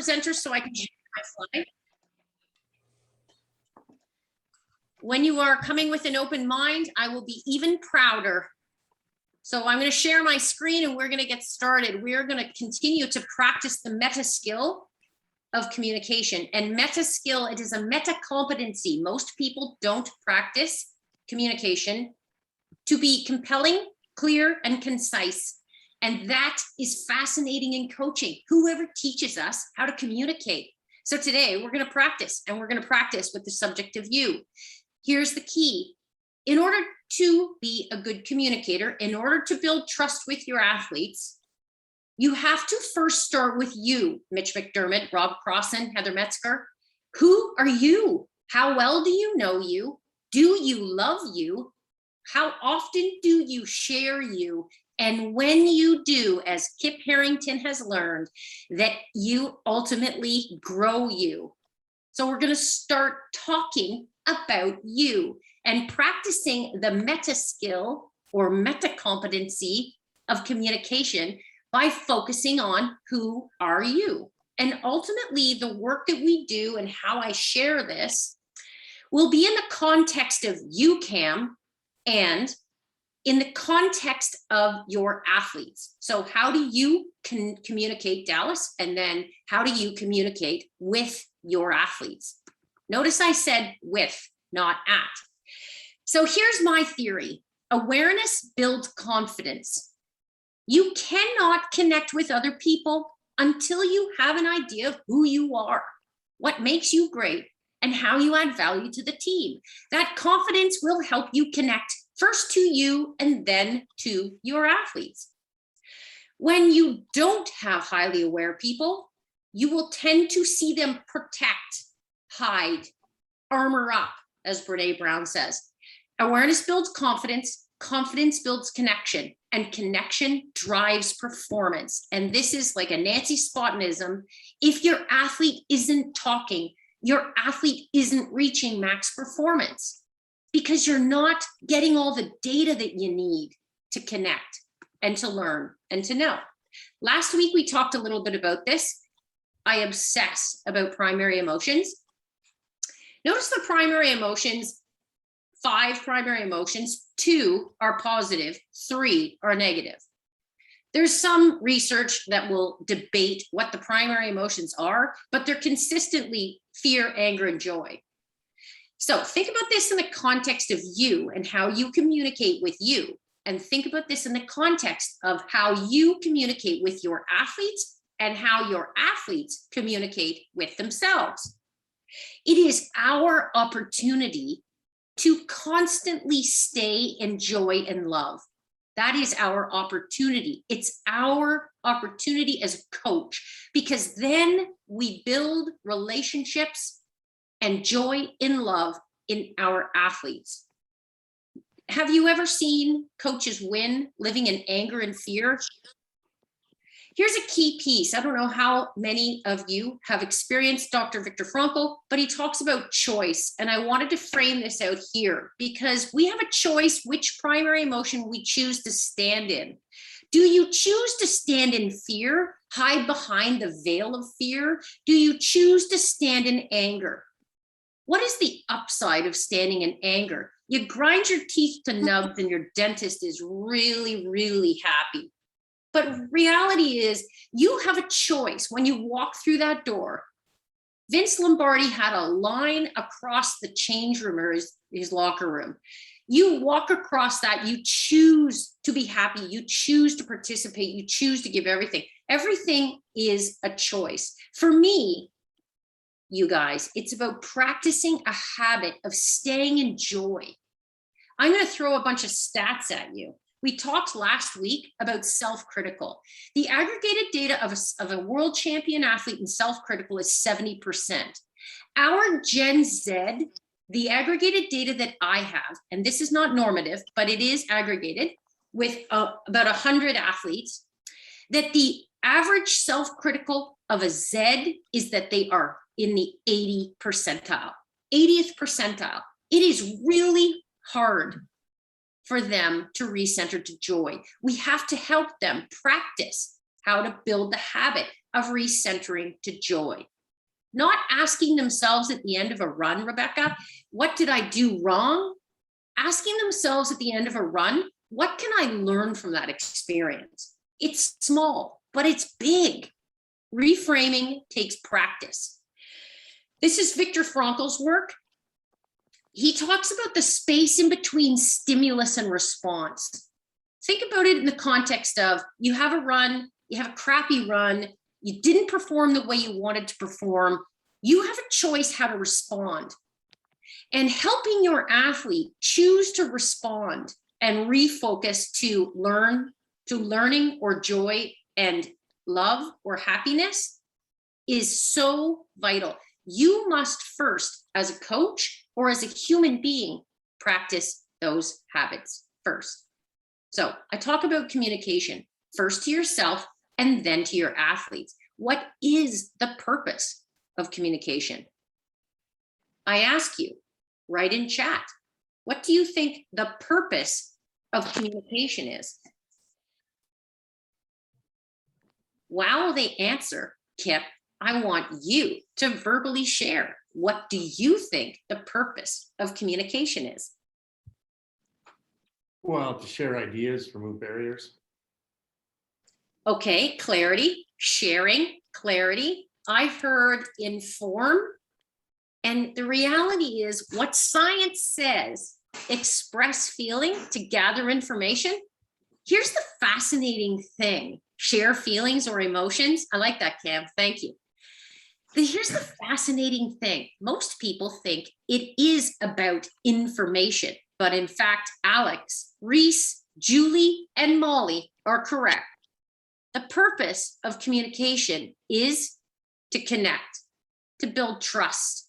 presenters so I can share my slide. When you are coming with an open mind, I will be even prouder. So I'm going to share my screen and we're going to get started. We are going to continue to practice the meta skill of communication. And meta skill, it is a meta competency. Most people don't practice communication to be compelling, clear, and concise. And that is fascinating in coaching. Whoever teaches us how to communicate. So today we're going to practice, and we're going to practice with the subject of you. Here's the key. In order to be a good communicator, in order to build trust with your athletes, you have to first start with you, Mitch McDermott, Rob Crossan, Heather Metzger. Who are you? How well do you know you? Do you love you? How often do you share you? And when you do, as Kip Harrington has learned, that you ultimately grow you. So we're going to start talking about you and practicing the meta skill or meta competency of communication by focusing on who are you. And ultimately, the work that we do and how I share this will be in the context of you, Cam, and in the context of your athletes. So how do you communicate, Dallas? And then how do you communicate with your athletes? Notice I said with, not at. So here's my theory. Awareness builds confidence. You cannot connect with other people until you have an idea of who you are, what makes you great, and how you add value to the team. That confidence will help you connect first to you and then to your athletes. When you don't have highly aware people, you will tend to see them protect, hide, armor up, as Brene Brown says. Awareness builds confidence, confidence builds connection, and connection drives performance. And this is like a Nancy Spottonism. If your athlete isn't talking, your athlete isn't reaching max performance because you're not getting all the data that you need to connect and to learn and to know. Last week, we talked a little bit about this. I obsess about primary emotions. Notice the primary emotions, 5 primary emotions, 2 are positive, 3 are negative. There's some research that will debate what the primary emotions are, but they're consistently fear, anger, and joy. So think about this in the context of you and how you communicate with you. And think about this in the context of how you communicate with your athletes and how your athletes communicate with themselves. It is our opportunity to constantly stay in joy and love. That is our opportunity. It's our opportunity as a coach, because then we build relationships and joy and love in our athletes. Have you ever seen coaches win living in anger and fear? Here's a key piece. I don't know how many of you have experienced Dr. Viktor Frankl, but he talks about choice. And I wanted to frame this out here because we have a choice which primary emotion we choose to stand in. Do you choose to stand in fear, hide behind the veil of fear? Do you choose to stand in anger? What is the upside of standing in anger? You grind your teeth to nubs and your dentist is really, really happy. But reality is you have a choice when you walk through that door. Vince Lombardi had a line across the change room or his locker room. You walk across that, you choose to be happy, you choose to participate, you choose to give everything. Everything is a choice. For me, you guys, it's about practicing a habit of staying in joy. I'm going to throw a bunch of stats at you. We talked last week about self-critical. The aggregated data of a world champion athlete in self-critical is 70%. Our Gen Z, the aggregated data that I have, and this is not normative, but it is aggregated with about 100 athletes, that the average self-critical of a Z is that they are in the 80th percentile. It is really hard for them to recenter to joy. We have to help them practice how to build the habit of recentering to joy. Not asking themselves at the end of a run, Rebecca, what did I do wrong? Asking themselves at the end of a run, what can I learn from that experience? It's small, but it's big. Reframing takes practice. This is Viktor Frankl's work. He talks about the space in between stimulus and response. Think about it in the context of you have a run, you have a crappy run, you didn't perform the way you wanted to perform. You have a choice how to respond. And helping your athlete choose to respond and refocus to learning or joy and love or happiness is so vital. You must first, as a coach or as a human being, practice those habits first. So I talk about communication first to yourself and then to your athletes. What is the purpose of communication? I ask you, write in chat, what do you think the purpose of communication is? While they answer, Kip, I want you to verbally share. What do you think the purpose of communication is? Well, to share ideas, remove barriers. Okay, clarity, sharing, clarity. I heard inform. And the reality is what science says, express feeling to gather information. Here's the fascinating thing. Share feelings or emotions. I like that, Cam. Thank you. Here's the fascinating thing. Most people think it is about information, but in fact, Alex, Reese, Julie, and Molly are correct. The purpose of communication is to connect, to build trust.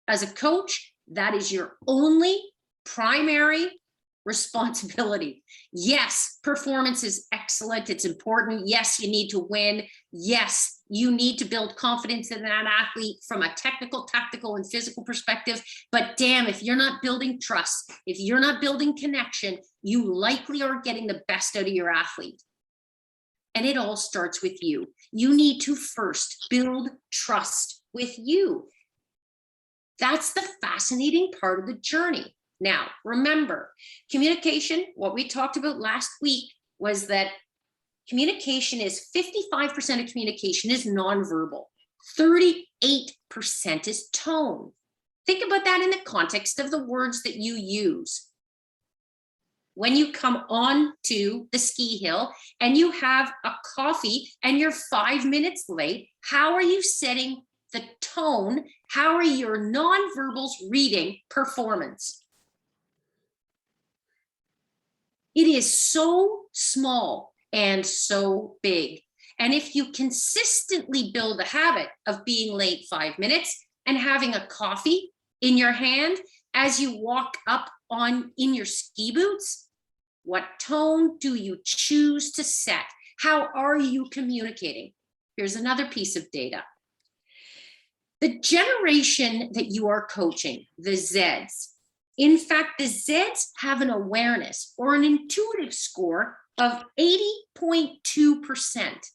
As a coach, that is your only primary responsibility. Yes, performance is excellent. It's important. Yes, you need to win. Yes, you need to build confidence in that athlete from a technical, tactical, and physical perspective. But damn, if you're not building trust, if you're not building connection, you likely aren't getting the best out of your athlete. And it all starts with you. You need to first build trust with you. That's the fascinating part of the journey. Now, remember, communication, what we talked about last week was that communication is 55% of communication is nonverbal, 38% is tone. Think about that in the context of the words that you use. When you come on to the ski hill and you have a coffee and you're 5 minutes late, how are you setting the tone? How are your nonverbals reading performance? It is so small and so big. And if you consistently build a habit of being late 5 minutes and having a coffee in your hand as you walk up in your ski boots, what tone do you choose to set? How are you communicating? Here's another piece of data. The generation that you are coaching, the Zs, in fact, the Zs have an awareness or an intuitive score of 80.2%,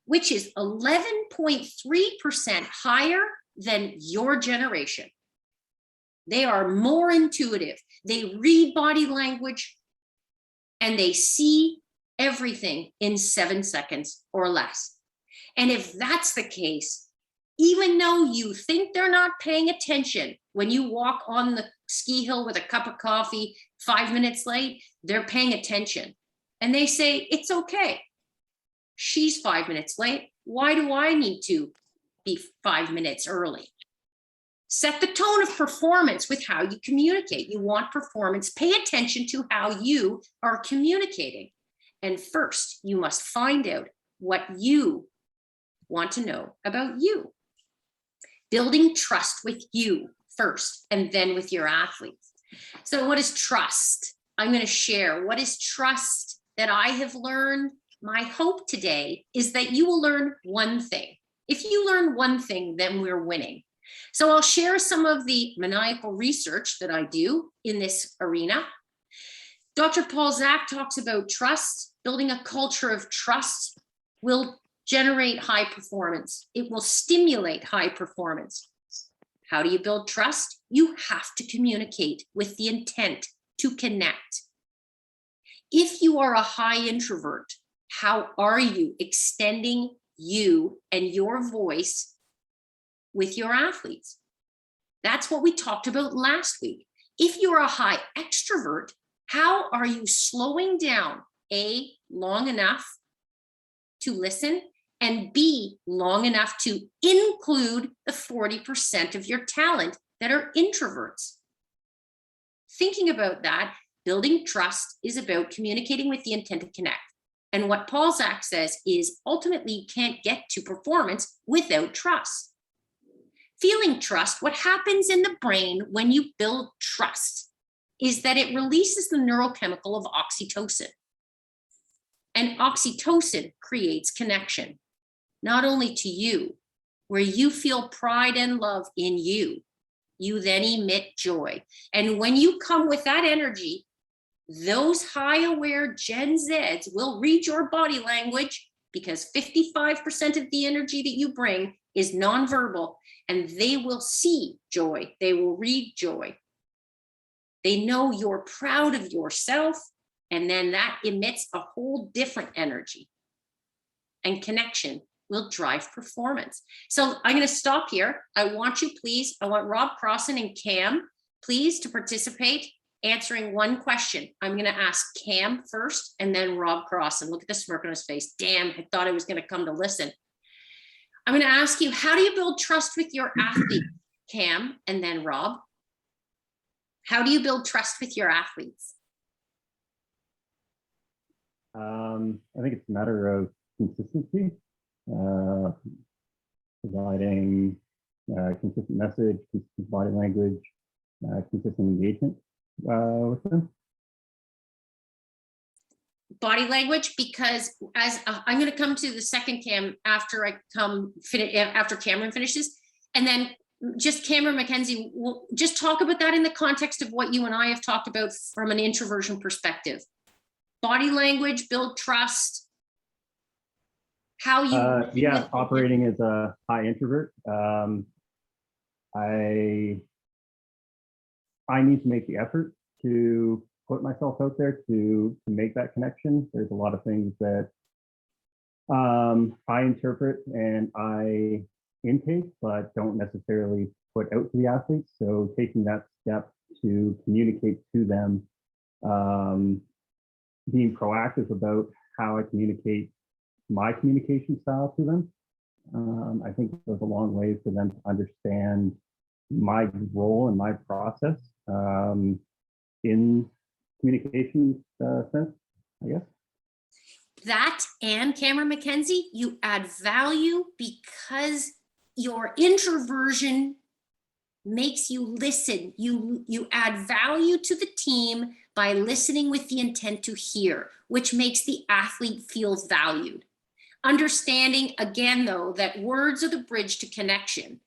which is 11.3% higher than your generation. They are more intuitive. They read body language and they see everything in 7 seconds or less. And if that's the case, even though you think they're not paying attention when you walk on the ski hill with a cup of coffee 5 minutes late, they're paying attention. And they say, it's okay. She's 5 minutes late. Why do I need to be 5 minutes early? Set the tone of performance with how you communicate. You want performance. Pay attention to how you are communicating. And first, you must find out what you want to know about you. Building trust with you first, and then with your athletes. So what is trust? I'm going to share what is trust that I have learned. My hope today is that you will learn one thing. If you learn one thing, then we're winning. So I'll share some of the maniacal research that I do in this arena. Dr. Paul Zak talks about trust, building a culture of trust will generate high performance. It will stimulate high performance. How do you build trust? You have to communicate with the intent to connect. If you are a high introvert, how are you extending you and your voice with your athletes? That's what we talked about last week. If you're a high extrovert, how are you slowing down, A, long enough to listen, and B, long enough to include the 40% of your talent that are introverts? Thinking about that, building trust is about communicating with the intent to connect. And what Paul Zak says is ultimately you can't get to performance without trust. Feeling trust, what happens in the brain when you build trust is that it releases the neurochemical of oxytocin. And oxytocin creates connection, not only to you, where you feel pride and love in you, you then emit joy. And when you come with that energy, those high aware Gen Zs will read your body language, because 55% of the energy that you bring is nonverbal, and they will see joy. They will read joy. They know you're proud of yourself, and then that emits a whole different energy. And connection will drive performance. So I'm going to stop here. I want Rob Crossan and Cam, please, to participate, answering one question. I'm going to ask Cam first and then Rob Crossan. Look at the smirk on his face. Damn, I thought I was going to come to listen. I'm going to ask you, how do you build trust with your athletes, Cam, and then Rob? How do you build trust with your athletes? I think it's a matter of consistency, providing consistent message, consistent body language, consistent engagement with them. Body language, because as I'm going to come to the second Cam after after Cameron finishes, and then just Cameron McKenzie, we'll just talk about that in the context of what you and I have talked about from an introversion perspective. Body language, build trust. How you operating as a high introvert. I need to make the effort to put myself out there to make that connection. There's a lot of things that I interpret and I intake, but don't necessarily put out to the athletes. So taking that step to communicate to them, being proactive about how I communicate my communication style to them, I think goes a long way for them to understand my role and my process in communication sense, I guess. That, and Cameron McKenzie, you add value because your introversion makes you listen. You add value to the team by listening with the intent to hear, which makes the athlete feel valued. Understanding, again, though, that words are the bridge to connection.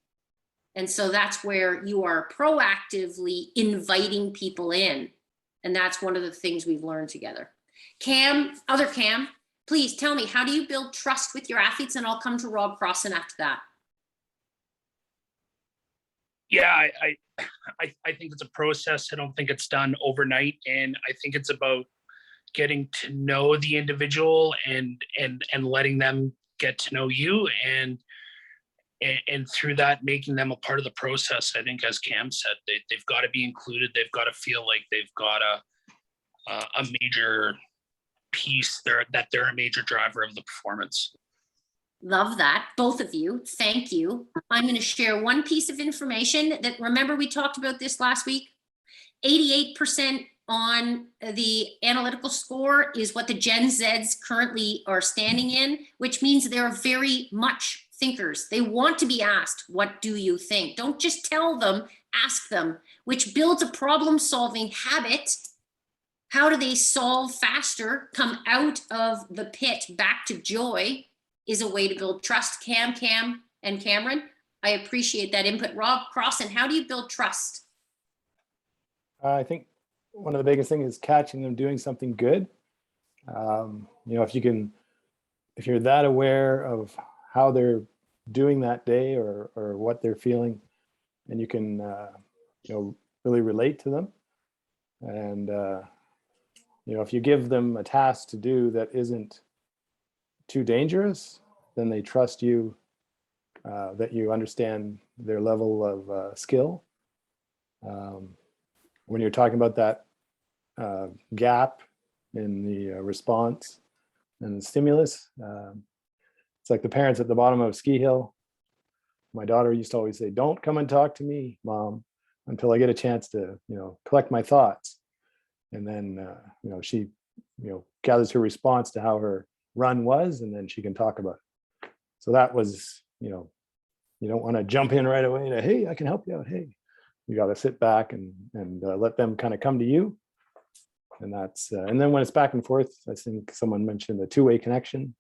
And so that's where you are proactively inviting people in. And that's one of the things we've learned together. Cam, please tell me, how do you build trust with your athletes? And I'll come to Rob Crossan after that. Yeah, I think it's a process. I don't think it's done overnight. And I think it's about getting to know the individual and letting them get to know you, and through that making them a part of the process. I think, as Cam said, they've got to be included. They've got to feel like they've got a major piece there, that they're a major driver of the performance. Love that, both of you. Thank you. I'm going to share one piece of information that, remember, we talked about this last week. 88% on the analytical score is what the Gen Zs currently are standing in, which means they're very much thinkers. They want to be asked, what do you think? Don't just tell them, ask them, which builds a problem-solving habit. How do they solve faster, come out of the pit back to joy, is a way to build trust. Cam, and Cameron, I appreciate that input. Rob Crossan, how do you build trust? I think one of the biggest things is catching them doing something good. If you can if you're that aware of how they're doing that day or what they're feeling, and you can really relate to them, and if you give them a task to do that isn't too dangerous, then they trust you, that you understand their level of skill. When you're talking about that gap in the response and the stimulus, it's like the parents at the bottom of a ski hill. My daughter used to always say, "Don't come and talk to me, Mom, until I get a chance to, collect my thoughts." And then, she, gathers her response to how her run was, and then she can talk about it. So that was, you don't want to jump in right away to, "Hey, I can help you out. Hey," you got to sit back and let them kind of come to you. And that's, and then when it's back and forth, I think someone mentioned a two-way connection.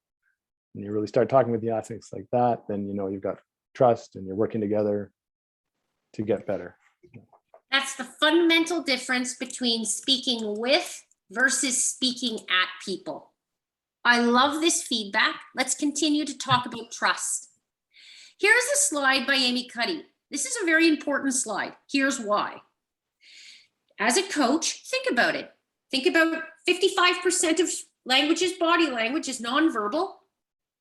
And you really start talking with the athletes like that, then, you've got trust and you're working together to get better. That's the fundamental difference between speaking with versus speaking at people. I love this feedback. Let's continue to talk about trust. Here's a slide by Amy Cuddy. This is a very important slide. Here's why. As a coach, think about it. Think about 55% of body language is nonverbal.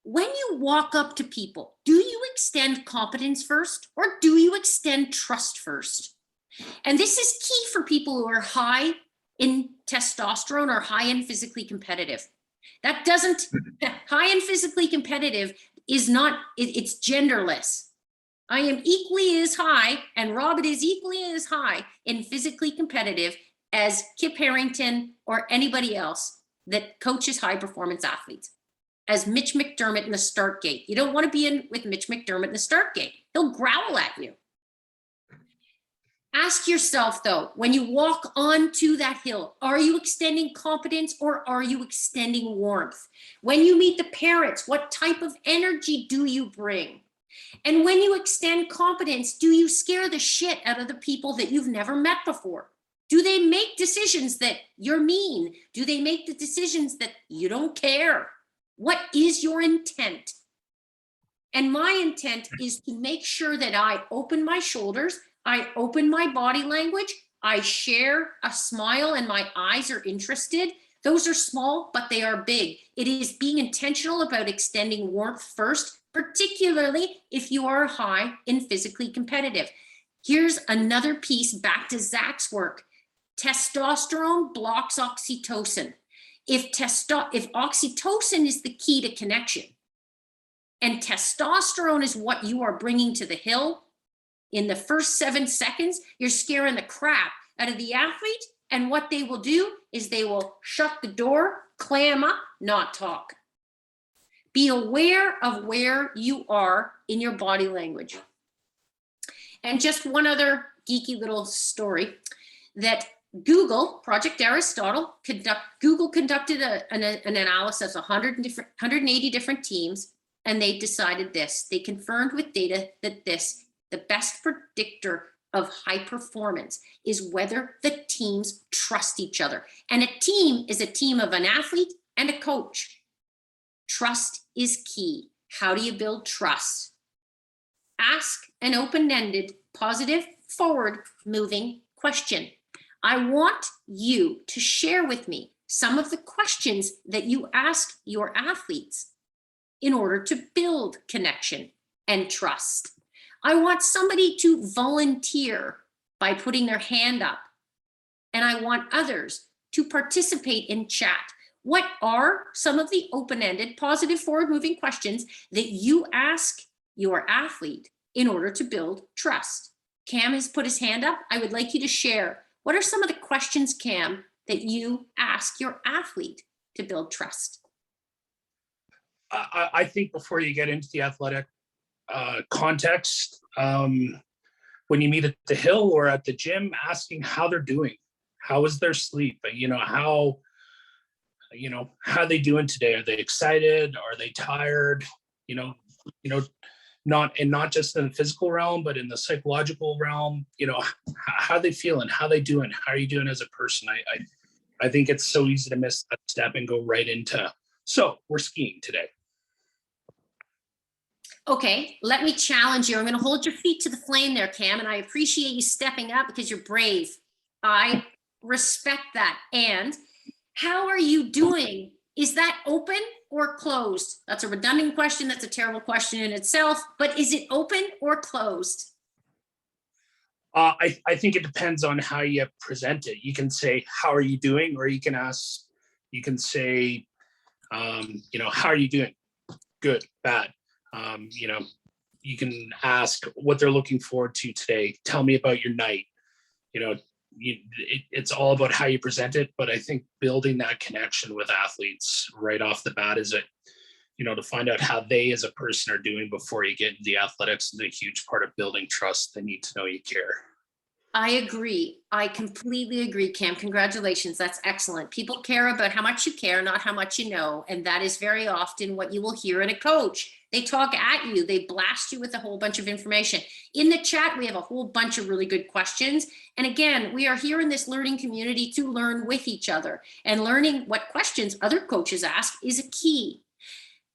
When you walk up to people, do you extend competence first or do you extend trust first? And this is key for people who are high in testosterone or high in physically competitive. That doesn't, high and physically competitive is not, it's genderless. I am equally as high, and Robert is equally as high in physically competitive as Kip Harrington or anybody else that coaches high performance athletes, as Mitch McDermott in the start gate. You don't want to be in with Mitch McDermott in the start gate. He'll growl at you. Ask yourself, though, when you walk onto that hill, are you extending competence or are you extending warmth? When you meet the parents, what type of energy do you bring? And when you extend competence, do you scare the shit out of the people that you've never met before? Do they make decisions that you're mean? Do they make the decisions that you don't care? What is your intent? And my intent is to make sure that I open my shoulders, I open my body language, I share a smile and my eyes are interested. Those are small, but they are big. It is being intentional about extending warmth first, particularly if you are high in physically competitive. Here's another piece back to Zach's work. Testosterone blocks oxytocin. If oxytocin is the key to connection, and testosterone is what you are bringing to the hill, in the first 7 seconds, you're scaring the crap out of the athlete, and what they will do is they will shut the door, clam up, not talk. Be aware of where you are in your body language. And just one other geeky little story, that Google, Project Aristotle, Google conducted an analysis of 180 different teams, and they decided this. They confirmed with data that the best predictor of high performance is whether the teams trust each other. And a team is a team of an athlete and a coach. Trust is key. How do you build trust? Ask an open-ended, positive, forward-moving question. I want you to share with me some of the questions that you ask your athletes in order to build connection and trust. I want somebody to volunteer by putting their hand up, and I want others to participate in chat. What are some of the open-ended, positive, forward-moving questions that you ask your athlete in order to build trust? Cam has put his hand up. I would like you to share. What are some of the questions, Cam, that you ask your athlete to build trust? I think before you get into the athletic context, when you meet at the hill or at the gym, asking how they're doing. How is their sleep? How are they doing today? Are they excited? Are they tired? Not just in the physical realm, but in the psychological realm. How are they feeling? How are they doing? How are you doing as a person? I think it's so easy to miss that step and go right into, so we're skiing today. Okay, let me challenge you. I'm going to hold your feet to the flame there, Cam, and I appreciate you stepping up because you're brave. I respect that. And how are you doing? Is that open or closed? That's a redundant question. That's a terrible question in itself, but is it open or closed? I think it depends on how you present it. You can say, how are you doing? Or you can say, how are you doing? Good, bad. You can ask what they're looking forward to today. Tell me about your night. It's all about how you present it. But I think building that connection with athletes right off the bat is to find out how they as a person are doing before you get into the athletics is a huge part of building trust. They need to know you care. I agree. I completely agree, Cam. Congratulations. That's excellent. People care about how much you care, not how much you know. And that is very often what you will hear in a coach. They talk at you. They blast you with a whole bunch of information. In the chat, we have a whole bunch of really good questions. And again, we are here in this learning community to learn with each other. And learning what questions other coaches ask is a key.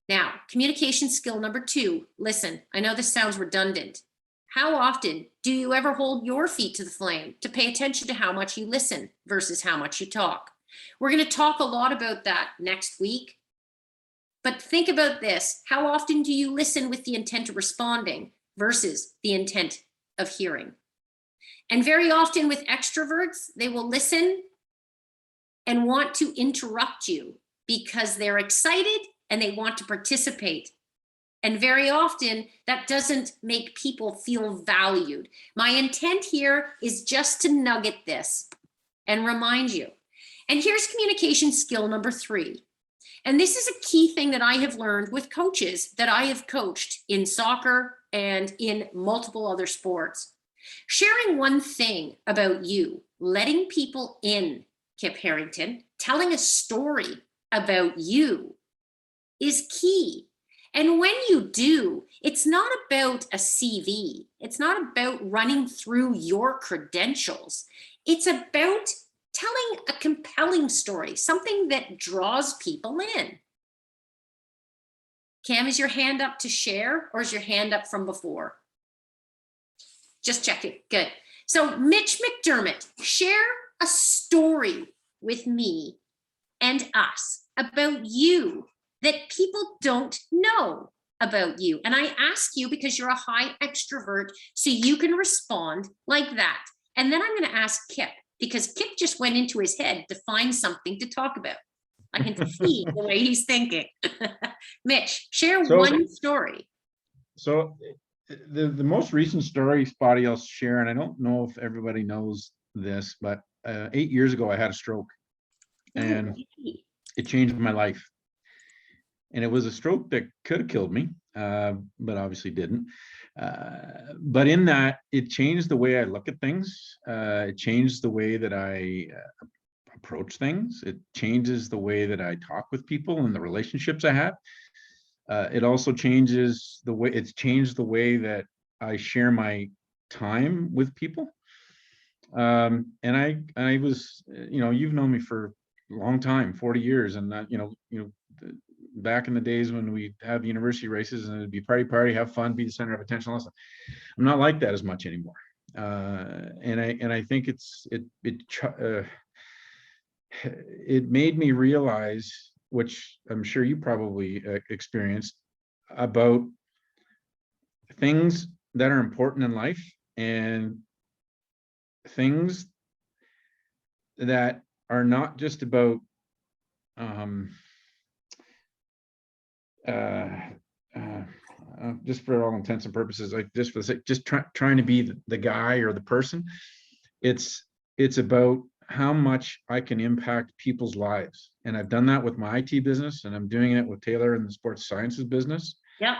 Now, communication skill number 2. Listen, I know this sounds redundant. How often do you ever hold your feet to the flame to pay attention to how much you listen versus how much you talk? We're going to talk a lot about that next week. But think about this. How often do you listen with the intent of responding versus the intent of hearing? And very often with extroverts, they will listen and want to interrupt you because they're excited and they want to participate. And very often that doesn't make people feel valued. My intent here is just to nugget this and remind you. And here's communication skill number 3. And this is a key thing that I have learned with coaches that I have coached in soccer and in multiple other sports. Sharing one thing about you, letting people in, Kip Harrington, telling a story about you is key. And when you do, it's not about a CV. It's not about running through your credentials. It's about telling a compelling story, something that draws people in. Cam, is your hand up to share or is your hand up from before? Just check it. Good. So Mitch McDermott, share a story with me and us about you that people don't know about you. And I ask you because you're a high extrovert, so you can respond like that. And then I'm going to ask Kip, because Kip just went into his head to find something to talk about. I can see the way he's thinking. Mitch, share one story. So the most recent story, Spotty, I'll share, and I don't know if everybody knows this, but 8 years ago I had a stroke, and it changed my life. And it was a stroke that could have killed me, but obviously didn't. But in that, it changed the way I look at things. It changed the way that I approach things. It changes the way that I talk with people and the relationships I have. It also changes the way, it's changed the way that I share my time with people. And I was, you've known me for a long time, 40 years, and that, back in the days when we have university races and it'd be party, have fun, be the center of attention. Listen, I'm not like that as much anymore. And I think it made me realize, which I'm sure you probably experienced, about things that are important in life and things that are not just about just for all intents and purposes, like just for the sake, just trying to be the guy or the person. It's about how much I can impact people's lives. And I've done that with my IT business, and I'm doing it with Taylor in the sports sciences business. Yeah.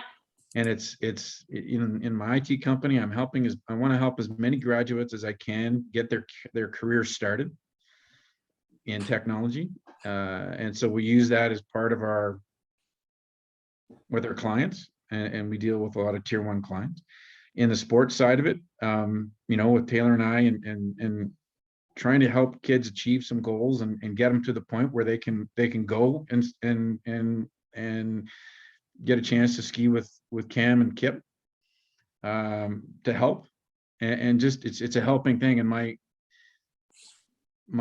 And it's in my IT company, I want to help as many graduates as I can get their career started in technology. And so we use that as part of with our clients, and we deal with a lot of tier 1 clients. In the sports side of it, with Taylor and I, and trying to help kids achieve some goals and get them to the point where they can go and get a chance to ski with Cam and Kip to help, and just it's a helping thing. And my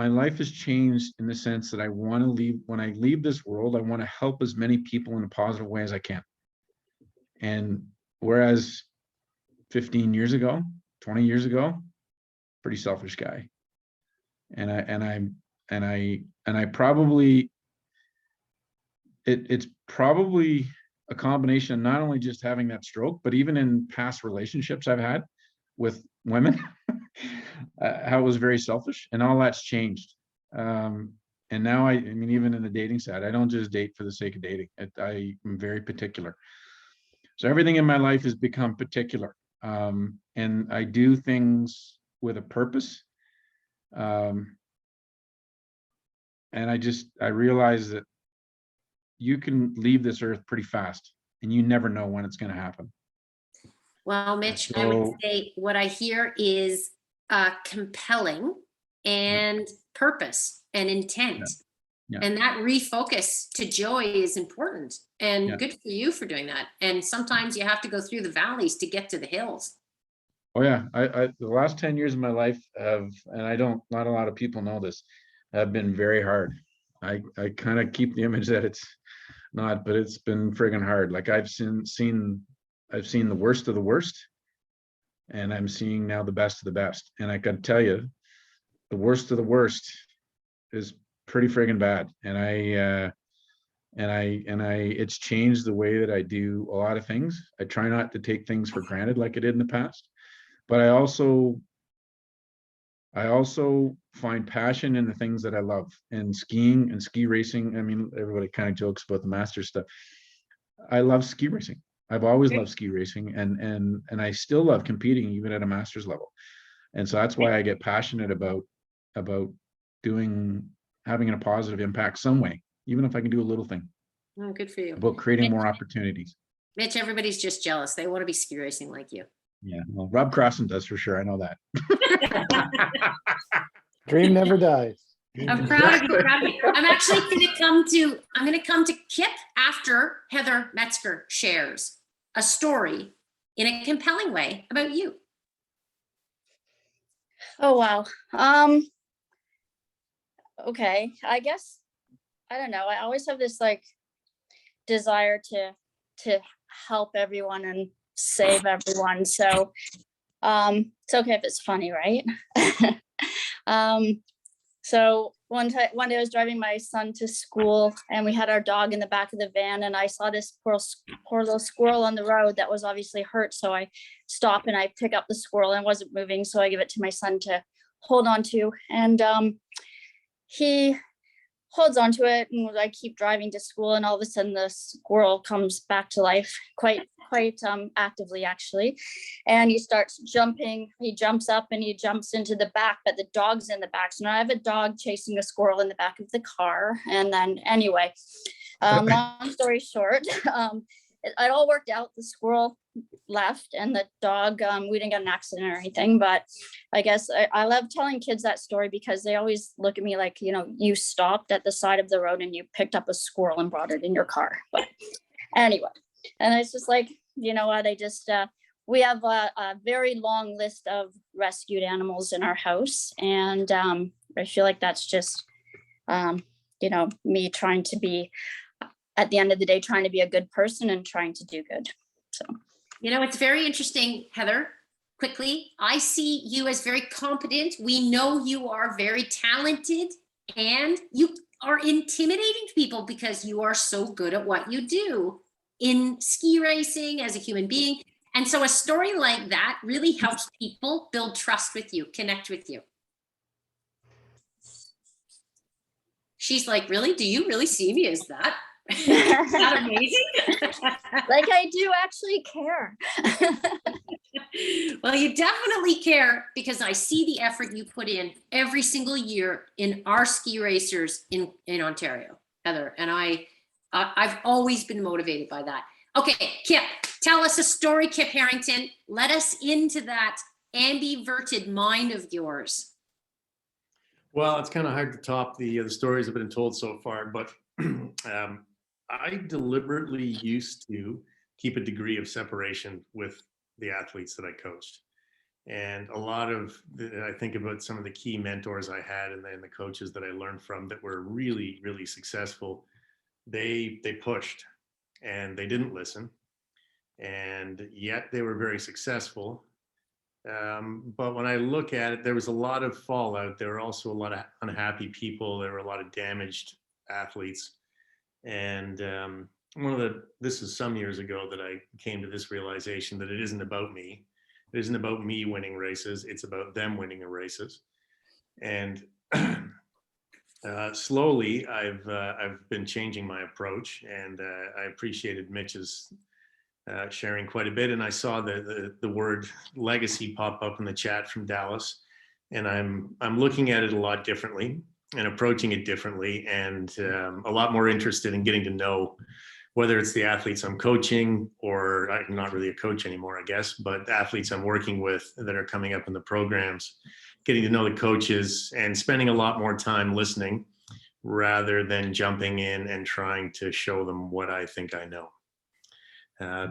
life has changed in the sense that I want to leave, when I leave this world, I want to help as many people in a positive way as I can. And whereas 15 years ago, 20 years ago, pretty selfish guy. And I probably, it's probably a combination of not only just having that stroke, but even in past relationships I've had with women, how it was very selfish, and all that's changed. And now I mean, even in the dating side, I don't just date for the sake of dating. I am very particular. So everything in my life has become particular. And I do things with a purpose. And I realize that you can leave this earth pretty fast, and you never know when it's going to happen. Well, Mitch, I would say what I hear is compelling and purpose and intent. Yeah. And that refocus to joy is important, and good for you for doing that. And sometimes you have to go through the valleys to get to the hills. Oh yeah, I the last 10 years of my life have, and not a lot of people know this, have been very hard. I kind of keep the image that it's not, but it's been friggin' hard. Like I've seen the worst of the worst, and I'm seeing now the best of the best. And I can tell you, the worst of the worst is pretty friggin' bad. And it's changed the way that I do a lot of things. I try not to take things for granted like I did in the past, but I also find passion in the things that I love, and skiing and ski racing. I mean, everybody kind of jokes about the Masters stuff. I love ski racing. I've always loved ski racing, and I still love competing even at a Masters level. And so that's why I get passionate about having a positive impact some way, even if I can do a little thing. Oh, good for you. About creating Mitch, more opportunities. Mitch, everybody's just jealous. They want to be ski racing like you. Yeah, well, Rob Crossan does for sure. I know that. Dream never dies. I'm proud of you. I'm actually going to come to Kip after Heather Metzger shares a story in a compelling way about you. Oh, wow. Okay. I guess, I don't know. I always have this like desire to help everyone and save everyone. So, it's okay if it's funny, right? So one day I was driving my son to school, and we had our dog in the back of the van, and I saw this poor little squirrel on the road that was obviously hurt. So I stop and I pick up the squirrel, and it wasn't moving. So I give it to my son to hold on to. And he holds onto it, and I keep driving to school, and all of a sudden the squirrel comes back to life quite actively, actually. And he starts jumping. He jumps up and he jumps into the back, but the dog's in the back. So now I have a dog chasing a squirrel in the back of the car. And then anyway, long story short, it all worked out. The squirrel left, and the dog, we didn't get an accident or anything, but I guess I love telling kids that story because they always look at me like, you stopped at the side of the road and you picked up a squirrel and brought it in your car. But anyway, and it's just like, you know what, we have a very long list of rescued animals in our house, and I feel like that's just me trying to be, at the end of the day, trying to be a good person and trying to do good. So it's very interesting, Heather. Quickly, I see you as very competent. We know you are very talented, and you are intimidating to people because you are so good at what you do in ski racing as a human being. And so a story like that really helps people build trust with you, connect with you. She's like, really? Do you really see me as that? Is that amazing? Like, I do actually care. Well, you definitely care, because I see the effort you put in every single year in our ski racers in Ontario, Heather. And I've always been motivated by that. Okay, Kip, tell us a story, Kip Harrington. Let us into that ambiverted mind of yours. Well, it's kind of hard to top the stories that have been told so far, but I deliberately used to keep a degree of separation with the athletes that I coached. And a lot of, I think about some of the key mentors I had and the coaches that I learned from that were really, really successful. They pushed and they didn't listen. And yet they were very successful. But when I look at it, there was a lot of fallout. There were also a lot of unhappy people. There were a lot of damaged athletes. And this is some years ago that I came to this realization that it isn't about me. It isn't about me winning races. It's about them winning the races. And slowly, I've been changing my approach, and I appreciated Mitch's sharing quite a bit. And I saw the word legacy pop up in the chat from Dallas, and I'm looking at it a lot differently and approaching it differently, and a lot more interested in getting to know, whether it's the athletes I'm coaching, or I'm not really a coach anymore, I guess, but athletes I'm working with that are coming up in the programs, getting to know the coaches and spending a lot more time listening rather than jumping in and trying to show them what I think I know.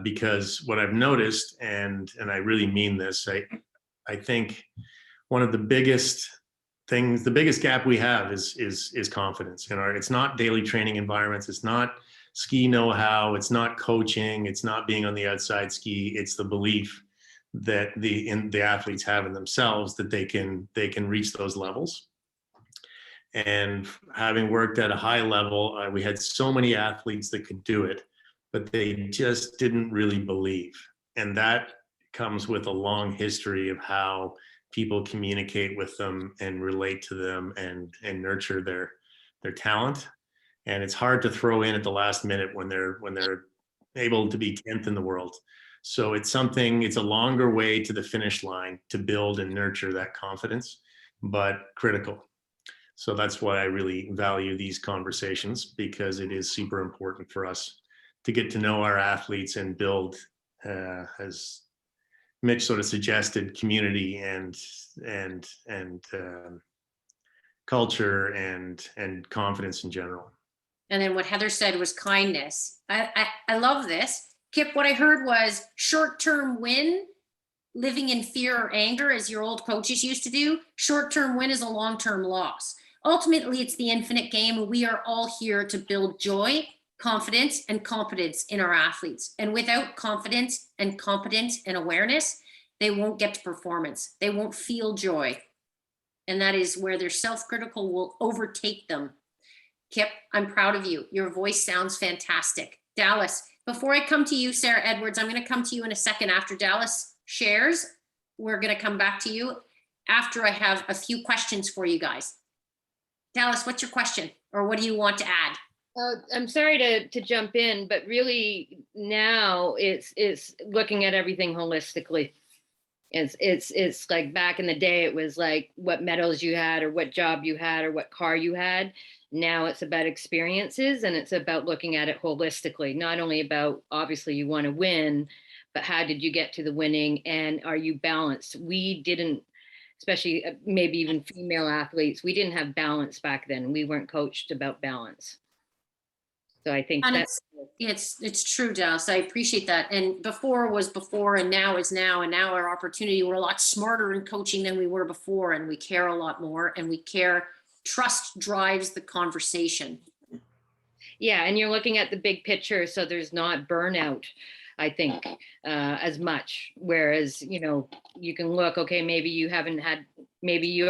Because what I've noticed, and I really mean this, I think one of the biggest things, the biggest gap we have is confidence. It's not daily training environments. It's not ski know-how. It's not coaching. It's not being on the outside ski. It's the belief that the athletes have in themselves that they can reach those levels. And having worked at a high level, we had so many athletes that could do it, but they just didn't really believe. And that comes with a long history of how people communicate with them and relate to them and nurture their talent. And it's hard to throw in at the last minute when they're able to be 10th in the world. So it's a longer way to the finish line to build and nurture that confidence, but critical. So that's why I really value these conversations, because it is super important for us to get to know our athletes and build, as Mitch sort of suggested, community and culture and confidence in general. And then what Heather said was kindness. I love this. Kip, what I heard was short-term win, living in fear or anger, as your old coaches used to do. Short-term win is a long-term loss. Ultimately, it's the infinite game, and we are all here to build joy, confidence, and competence in our athletes. And without confidence and competence and awareness, they won't get to performance. They won't feel joy. And that is where their self-critical will overtake them. Kip, I'm proud of you. Your voice sounds fantastic. Dallas, before I come to you, Sarah Edwards, I'm going to come to you in a second after Dallas shares. We're going to come back to you after I have a few questions for you guys. Dallas, what's your question, or what do you want to add? I'm sorry to jump in, but really now it's looking at everything holistically. It's like back in the day, it was like what medals you had or what job you had or what car you had. Now it's about experiences, and it's about looking at it holistically, not only about obviously you want to win, but how did you get to the winning, and are you balanced? We didn't, especially maybe even female athletes, we didn't have balance back then. We weren't coached about balance. So I think it's true, Dallas. I appreciate that. And before was before, and now is now. And now our opportunity, we're a lot smarter in coaching than we were before, and we care a lot more, and we care. Trust drives the conversation. Yeah, and you're looking at the big picture, so there's not burnout, I think, as much. Whereas, you can look, okay, maybe you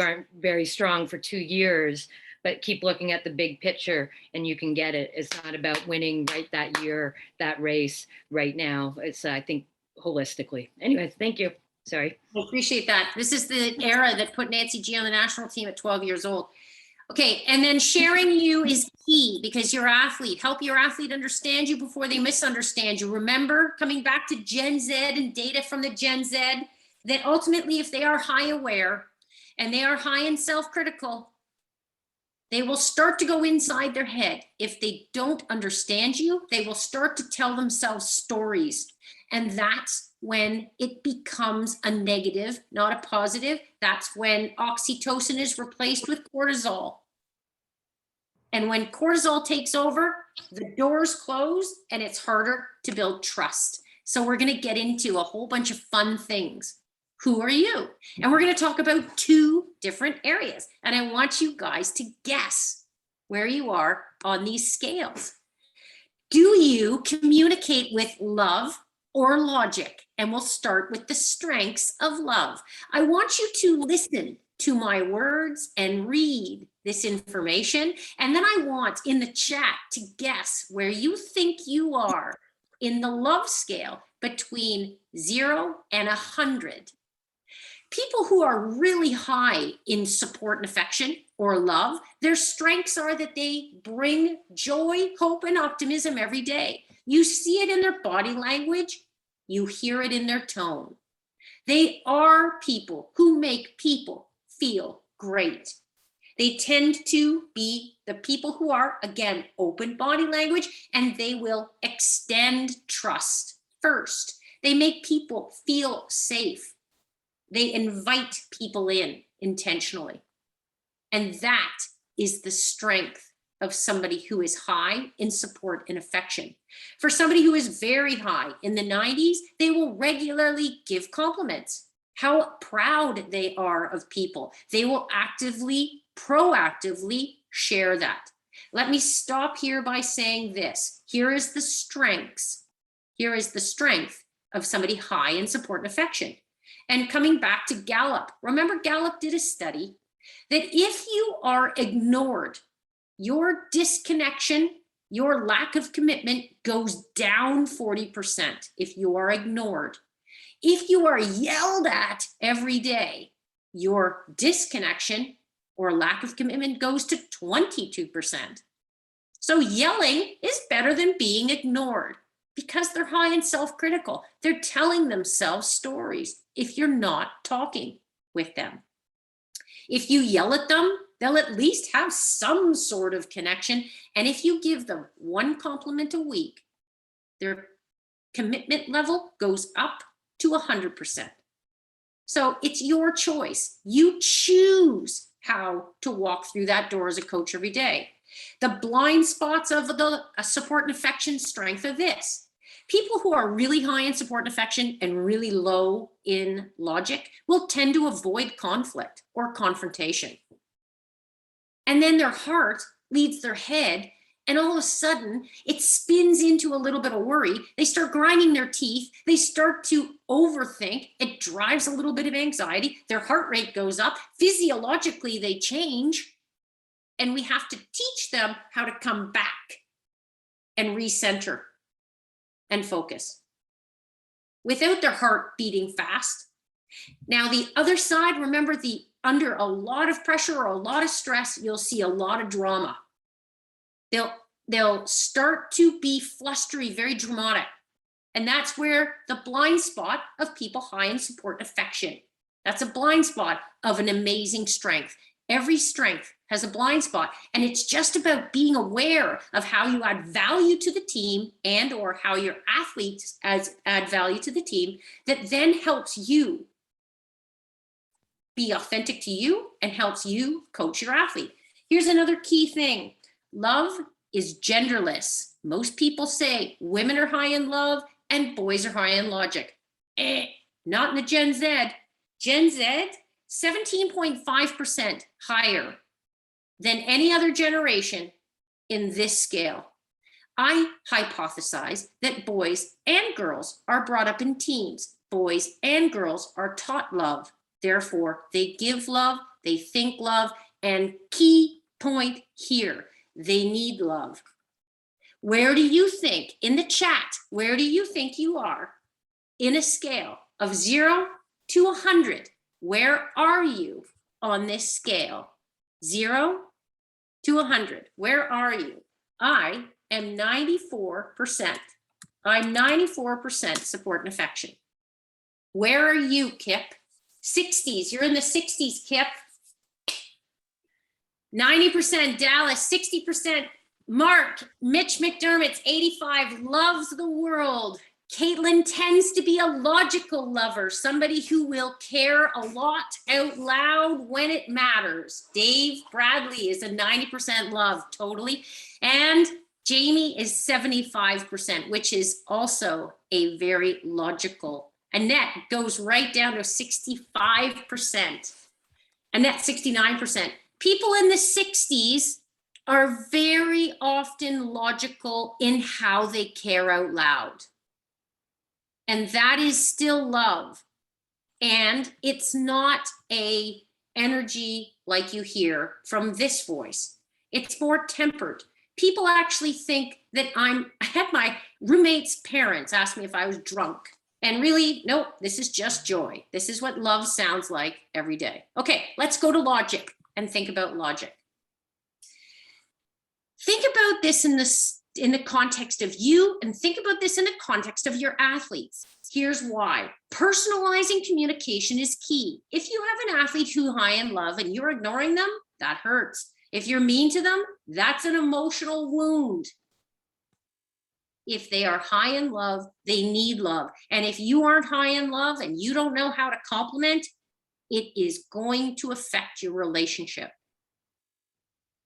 aren't very strong for 2 years, but keep looking at the big picture and you can get it. It's not about winning right that year, that race right now. It's, I think, holistically. Anyways, thank you. Sorry. I appreciate that. This is the era that put Nancy G on the national team at 12 years old. Okay, and then sharing you is key, because your athlete, help your athlete understand you before they misunderstand you. Remember, coming back to Gen Z and data from the Gen Z, that ultimately if they are high aware and they are high and self-critical, they will start to go inside their head. If they don't understand you, they will start to tell themselves stories. And that's when it becomes a negative, not a positive. That's when oxytocin is replaced with cortisol. And when cortisol takes over, the doors close and it's harder to build trust. So we're going to get into a whole bunch of fun things. Who are you? And we're going to talk about 2 different areas. And I want you guys to guess where you are on these scales. Do you communicate with love or logic? And we'll start with the strengths of love. I want you to listen to my words and read this information. And then I want in the chat to guess where you think you are in the love scale between 0 and 100. People who are really high in support and affection or love, their strengths are that they bring joy, hope, and optimism every day. You see it in their body language, you hear it in their tone. They are people who make people feel great. They tend to be the people who are, again, open body language, and they will extend trust first. They make people feel safe. They invite people in intentionally. And that is the strength of somebody who is high in support and affection. For somebody who is very high in the 90s, they will regularly give compliments, how proud they are of people. They will actively, proactively share that. Let me stop here by saying this. Here is the strengths. Here is the strength of somebody high in support and affection. And coming back to Gallup, remember Gallup did a study that if you are ignored, your disconnection, your lack of commitment goes down 40% if you are ignored. If you are yelled at every day, your disconnection or lack of commitment goes to 22%. So yelling is better than being ignored because they're high and self-critical. They're telling themselves stories if you're not talking with them. If you yell at them, they'll at least have some sort of connection. And if you give them 1 compliment a week, their commitment level goes up to 100%. So it's your choice. You choose how to walk through that door as a coach every day. The blind spots of the support and affection strength are this. People who are really high in support and affection and really low in logic will tend to avoid conflict or confrontation. And then their heart leads their head, and all of a sudden it spins into a little bit of worry. They start grinding their teeth. They start to overthink. It drives a little bit of anxiety. Their heart rate goes up. Physiologically, they change. And we have to teach them how to come back and recenter and focus without their heart beating fast. Now, the other side, remember, under a lot of pressure or a lot of stress, you'll see a lot of drama. They'll start to be flustery, very dramatic. And that's where the blind spot of people high in support and affection. That's a blind spot of an amazing strength. Every strength has a blind spot, and it's just about being aware of how you add value to the team and or how your athletes add value to the team that then helps you be authentic to you and helps you coach your athlete. Here's another key thing. Love is genderless. Most people say women are high in love and boys are high in logic. Not in the Gen Z. Gen Z, 17.5% higher than any other generation in this scale. I hypothesize that boys and girls are brought up in teams. Boys and girls are taught love. Therefore, they give love, they think love, and key point here, they need love. Where do you think, in the chat, where do you think you are in a scale of 0 to 100? Where are you on this scale? 0 to 100. Where are you? I am 94%. I'm 94% support and affection. Where are you, Kip? 60s. You're in the 60s, Kip. 90% Dallas, 60% Mark. Mitch McDermott's 85, loves the world. Caitlin tends to be a logical lover, somebody who will care a lot out loud when it matters. Dave Bradley is a 90% love, totally. And Jamie is 75%, which is also a very logical. Annette goes right down to 65%. Annette, 69%. People in the 60s are very often logical in how they care out loud. And that is still love. And it's not a energy like you hear from this voice. It's more tempered. People actually think that I had my roommate's parents ask me if I was drunk. And really, nope, this is just joy. This is what love sounds like every day. Okay, let's go to logic and think about logic. Think about this in the context of you, and think about this in the context of your athletes. Here's why. Personalizing communication is key. If you have an athlete who's high in love and you're ignoring them, that hurts. If you're mean to them, that's an emotional wound. If they are high in love, they need love. And if you aren't high in love and you don't know how to compliment, it is going to affect your relationship.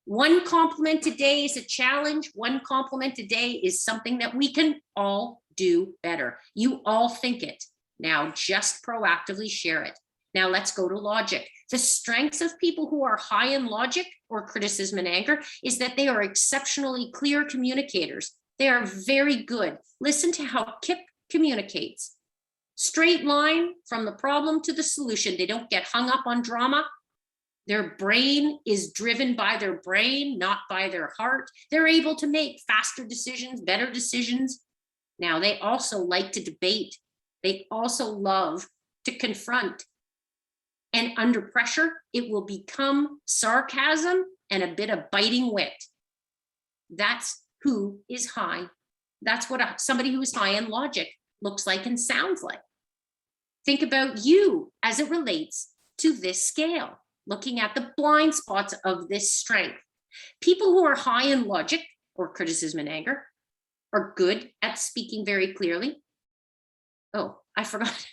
One compliment a day is a challenge. One compliment a day is something that we can all do better. You all think it. Now just proactively share it. Now let's go to logic. The strengths of people who are high in logic or criticism and anger is that they are exceptionally clear communicators. They are very good. Listen to how Kip communicates. Straight line from the problem to the solution. They don't get hung up on drama. Their brain is driven by their brain, not by their heart. They're able to make faster decisions, better decisions. Now, they also like to debate. They also love to confront. And under pressure, it will become sarcasm and a bit of biting wit. That's who is high. That's what somebody who is high in logic looks like and sounds like. Think about you as it relates to this scale, looking at the blind spots of this strength. People who are high in logic or criticism and anger are good at speaking very clearly. Oh, I forgot.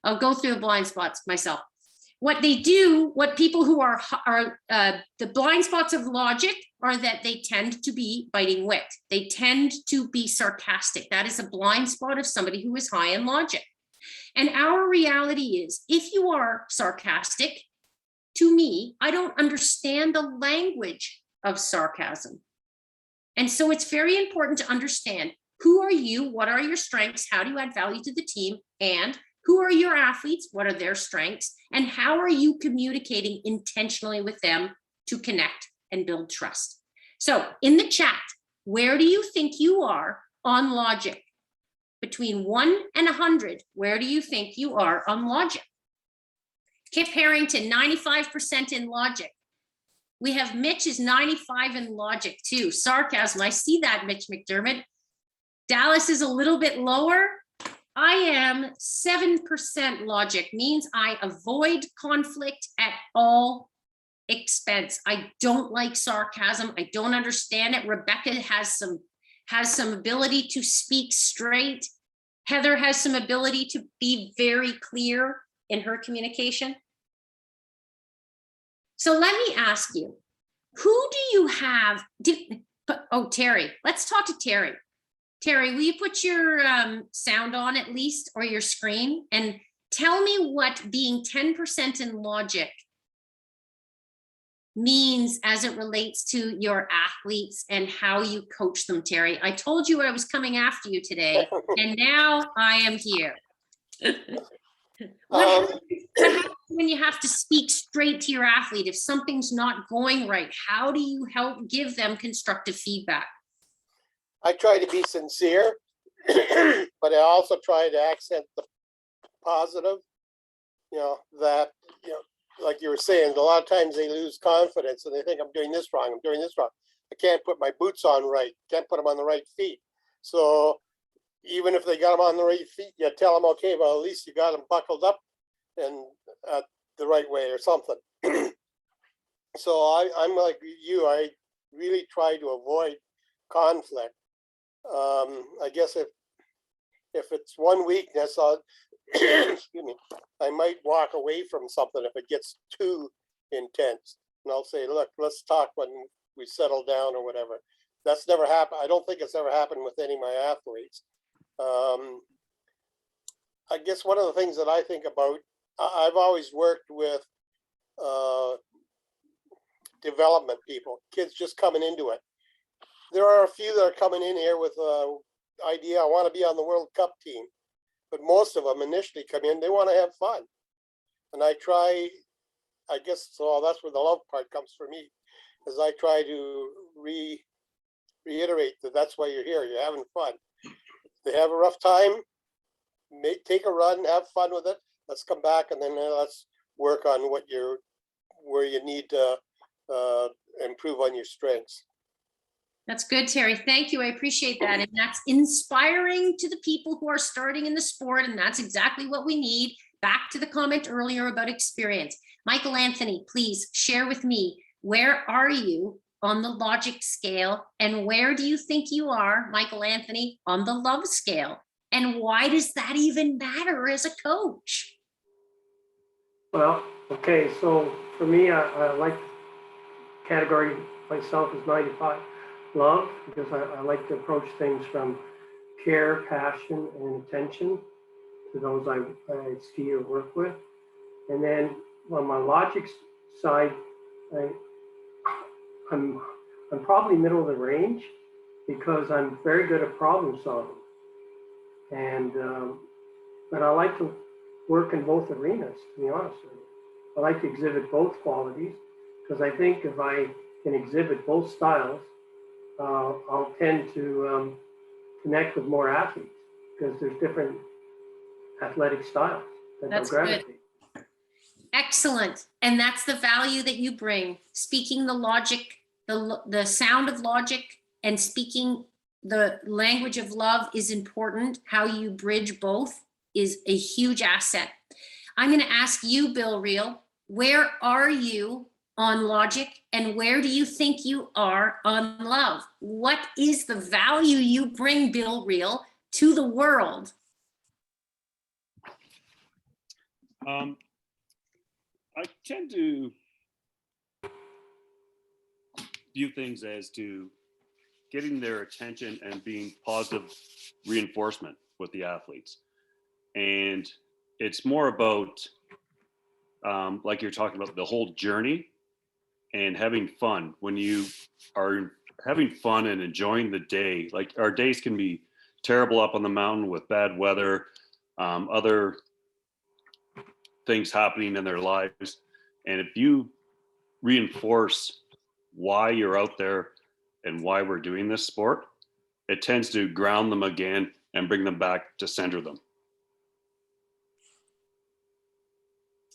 I'll go through the blind spots myself. What they do, what people who are the blind spots of logic are that they tend to be biting wit. They tend to be sarcastic. That is a blind spot of somebody who is high in logic. And our reality is, if you are sarcastic, to me, I don't understand the language of sarcasm. And so it's very important to understand who are you, what are your strengths, how do you add value to the team, and who are your athletes, what are their strengths, and how are you communicating intentionally with them to connect and build trust. So in the chat, where do you think you are on logic? Between 1 and 100, where do you think you are on logic? Kip Harrington, 95% in logic. We have Mitch is 95 in logic too. Sarcasm, I see that, Mitch McDermott. Dallas is a little bit lower. I am 7% logic, means I avoid conflict at all expense. I don't like sarcasm. I don't understand it. Rebecca has some ability to speak straight. Heather has some ability to be very clear in her communication. So let me ask you, who do you have? Oh, Terry, let's talk to Terry. Terry, will you put your sound on at least, or your screen, and tell me what being 10% in logic means as it relates to your athletes and how you coach them, Terry. I told you I was coming after you today, and now I am here. What happens when you have to speak straight to your athlete? If something's not going right, how do you help give them constructive feedback? I try to be sincere, but I also try to accent the positive, that, like you were saying, a lot of times they lose confidence and they think I'm doing this wrong. I'm doing this wrong. I can't put my boots on right. Can't put them on the right feet. So even if they got them on the right feet, you tell them, okay, well, at least you got them buckled up and the right way or something. So I'm like you. I really try to avoid conflict. I guess if if it's one weakness, I'll, excuse me, I might walk away from something if it gets too intense. And I'll say, look, let's talk when we settle down or whatever. That's never happened. I don't think it's ever happened with any of my athletes. I guess one of the things that I think about, I've always worked with development people, kids just coming into it. There are a few that are coming in here with an idea, I want to be on the World Cup team. But most of them initially come in, they want to have fun. And I try, I guess, so that's where the love part comes for me, is I try to reiterate that that's why you're here, you're having fun. If they have a rough time, take a run, have fun with it. Let's come back and then let's work on where you need to improve on your strengths. That's good, Terry. Thank you. I appreciate that. And that's inspiring to the people who are starting in the sport. And that's exactly what we need. Back to the comment earlier about experience. Michael Anthony, please share with me, where are you on the logic scale? And where do you think you are, Michael Anthony, on the love scale? And why does that even matter as a coach? Well, okay, so for me, I like category myself as 95 love, because I like to approach things from care, passion, and attention to those I see or work with. And then on my logic side, I'm probably middle of the range, because I'm very good at problem solving. And but I like to work in both arenas, to be honest with you. I like to exhibit both qualities, because I think if I can exhibit both styles, I'll tend to connect with more athletes, because there's different athletic styles that That's they'll gravitate. good. Excellent. And that's the value that you bring. Speaking the logic, the sound of logic, and speaking the language of love is important. How you bridge both is a huge asset. I'm going to ask you, Bill Reel, where are you on logic, and where do you think you are on love? What is the value you bring, Bill Reel, to the world? I tend to view things as to getting their attention and being positive reinforcement with the athletes. And it's more about, like you're talking about, the whole journey and having fun. When you are having fun and enjoying the day, like our days can be terrible up on the mountain with bad weather, other things happening in their lives. And if you reinforce why you're out there and why we're doing this sport, it tends to ground them again and bring them back to center them.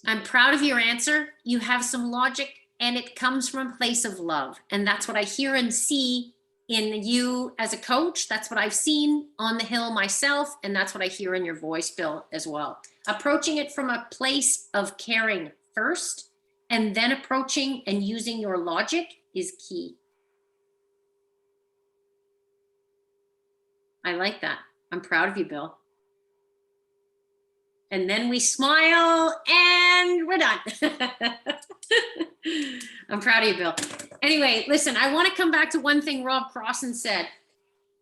I'm proud of your answer. You have some logic, and it comes from a place of love. And that's what I hear and see in you as a coach. That's what I've seen on the hill myself. And that's what I hear in your voice, Bill, as well. Approaching it from a place of caring first, and then approaching and using your logic is key. I like that. I'm proud of you, Bill. And then we smile and we're done. I'm proud of you, Bill. Anyway, listen, I want to come back to one thing Rob Crossan said.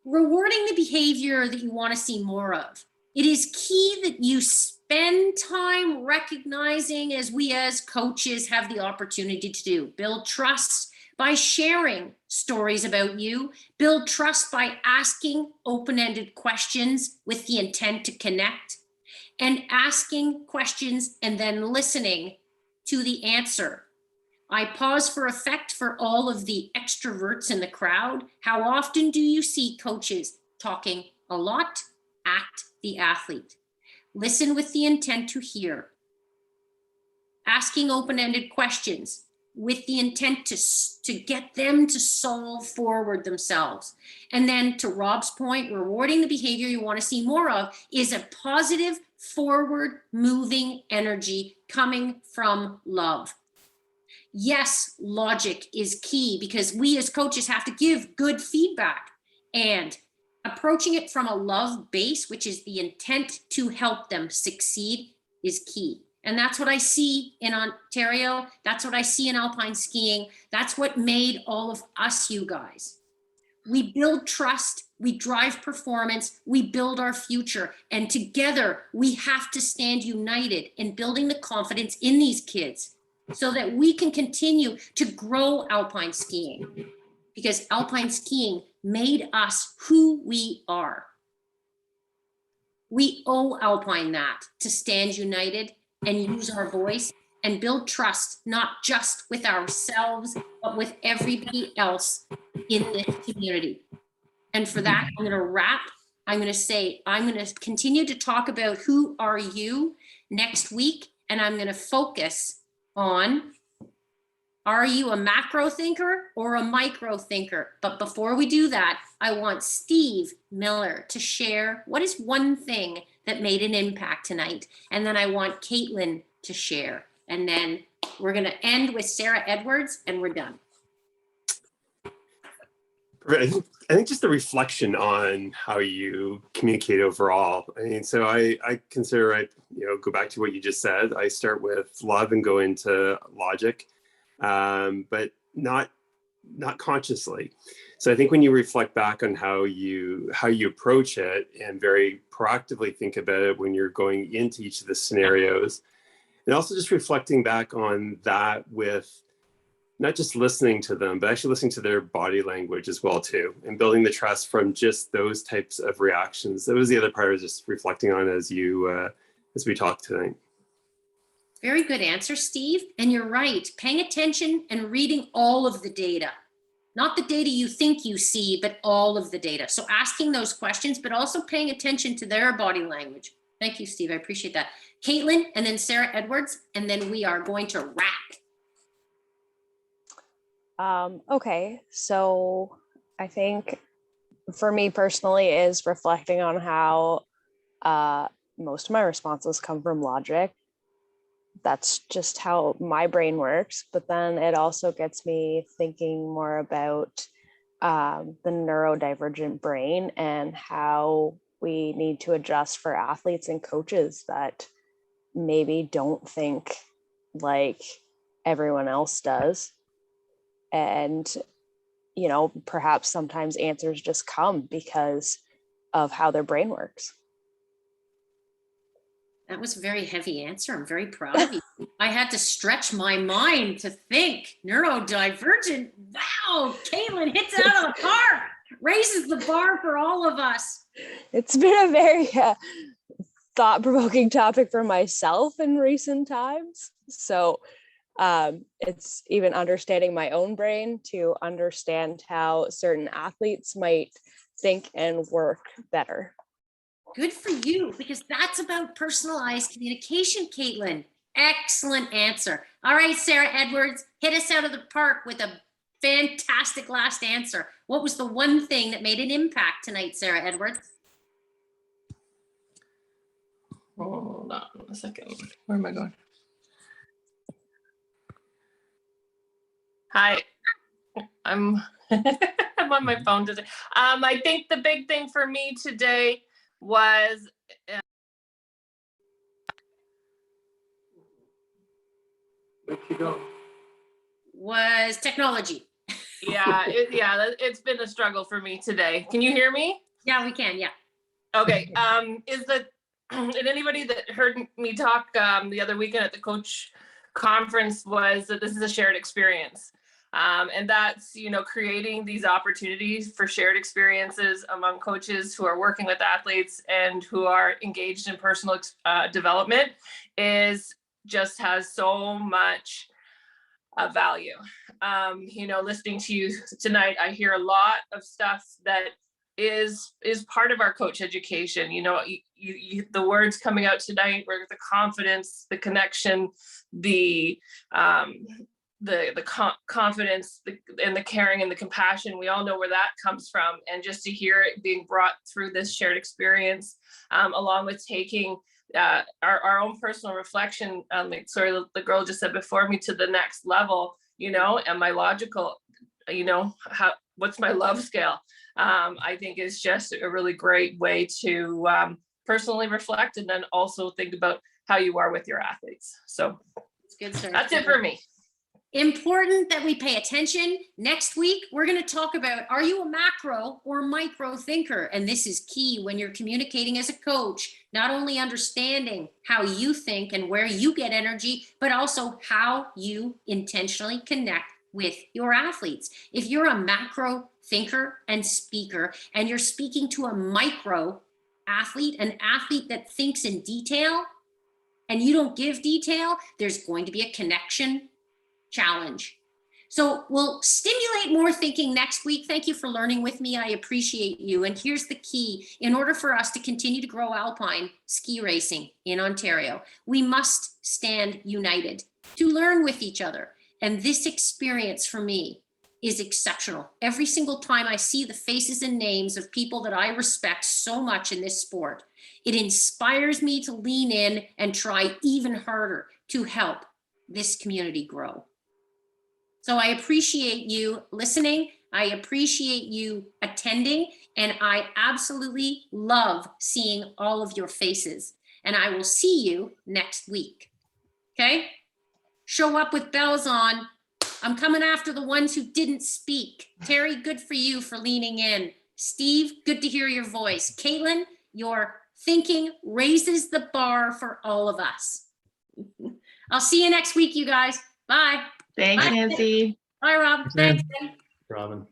Rewarding the behavior that you want to see more of. It is key that you spend time recognizing, as we as coaches have the opportunity to do, build trust by sharing stories about you, build trust by asking open-ended questions with the intent to connect, and asking questions and then listening to the answer. I pause for effect for all of the extroverts in the crowd. How often do you see coaches talking a lot at the athlete? Listen with the intent to hear. Asking open-ended questions with the intent to get them to solve forward themselves. And then to Rob's point, rewarding the behavior you want to see more of is a positive, forward moving energy coming from love. Yes, logic is key, because we as coaches have to give good feedback. And approaching it from a love base, which is the intent to help them succeed, is key. And that's what I see in Ontario. That's what I see in alpine skiing. That's what made all of us, you guys. We build trust, we drive performance, we build our future. And together we have to stand united in building the confidence in these kids so that we can continue to grow alpine skiing. Because alpine skiing made us who we are. We owe alpine that, to stand united and use our voice and build trust, not just with ourselves, but with everybody else in this community. And for that, I'm going to wrap. I'm going to say, I'm going to continue to talk about who are you next week. And I'm going to focus on, are you a macro thinker or a micro thinker? But before we do that, I want Steve Miller to share what is one thing that made an impact tonight. And then I want Caitlin to share. And then we're going to end with Sarah Edwards and we're done. I think just the reflection on how you communicate overall. I mean, so I consider, go back to what you just said. I start with love and go into logic, but not consciously. So I think when you reflect back on how you approach it and very proactively think about it when you're going into each of the scenarios, and also just reflecting back on that with not just listening to them, but actually listening to their body language as well too, and building the trust from just those types of reactions. That was the other part I was just reflecting on as we talked tonight. Very good answer, Steve. And you're right, paying attention and reading all of the data, not the data you think you see, but all of the data. So asking those questions, but also paying attention to their body language. Thank you, Steve. I appreciate that. Caitlin, and then Sarah Edwards, and then we are going to wrap. Okay, so I think for me personally is reflecting on how most of my responses come from logic. That's just how my brain works. But then it also gets me thinking more about the neurodivergent brain and how we need to adjust for athletes and coaches that maybe don't think like everyone else does. And, perhaps sometimes answers just come because of how their brain works. That was a very heavy answer. I'm very proud of you. I had to stretch my mind to think. Neurodivergent. Wow, Caitlin hits it out of the park. Raises the bar for all of us. It's been a very thought-provoking topic for myself in recent times. So it's even understanding my own brain to understand how certain athletes might think and work better. Good for you, because that's about personalized communication, Caitlin. Excellent answer. All right, Sarah Edwards, hit us out of the park with a fantastic last answer. What was the one thing that made an impact tonight, Sarah Edwards? Hold on a second. Where am I going? Hi, I'm I'm on my phone today. I think the big thing for me today was Where'd you go? Was technology. It's been a struggle for me today. Can you hear me? Yeah, we can. Yeah. Okay. And anybody that heard me talk the other weekend at the coach conference was that this is a shared experience. And that's, creating these opportunities for shared experiences among coaches who are working with athletes and who are engaged in personal development has so much value. Listening to you tonight, I hear a lot of stuff that is part of our coach education. The words coming out tonight were the confidence, the connection, the confidence and the caring and the compassion. We all know where that comes from. And just to hear it being brought through this shared experience, along with taking our own personal reflection, the girl just said before me, to the next level, am I logical? what's my love scale, I think is just a really great way to personally reflect and then also think about how you are with your athletes. So It's good, sir. that's it for me. Important that we pay attention. Next week, we're going to talk about, are you a macro or micro thinker? And this is key when you're communicating as a coach, not only understanding how you think and where you get energy, but also how you intentionally connect with your athletes. If you're a macro thinker and speaker, and you're speaking to a micro athlete, an athlete that thinks in detail, and you don't give detail, there's going to be a connection challenge. So we'll stimulate more thinking next week. Thank you for learning with me. I appreciate you. And here's the key. In order for us to continue to grow alpine ski racing in Ontario, we must stand united to learn with each other. And this experience for me is exceptional. Every single time I see the faces and names of people that I respect so much in this sport, it inspires me to lean in and try even harder to help this community grow. So I appreciate you listening. I appreciate you attending, and I absolutely love seeing all of your faces. And I will see you next week. Okay? Show up with bells on. I'm coming after the ones who didn't speak. Terry, good for you for leaning in. Steve, good to hear your voice. Caitlin, your thinking raises the bar for all of us. I'll see you next week, you guys. Bye. Thanks, Bye. Nancy. Bye, Rob. Thanks. Robin.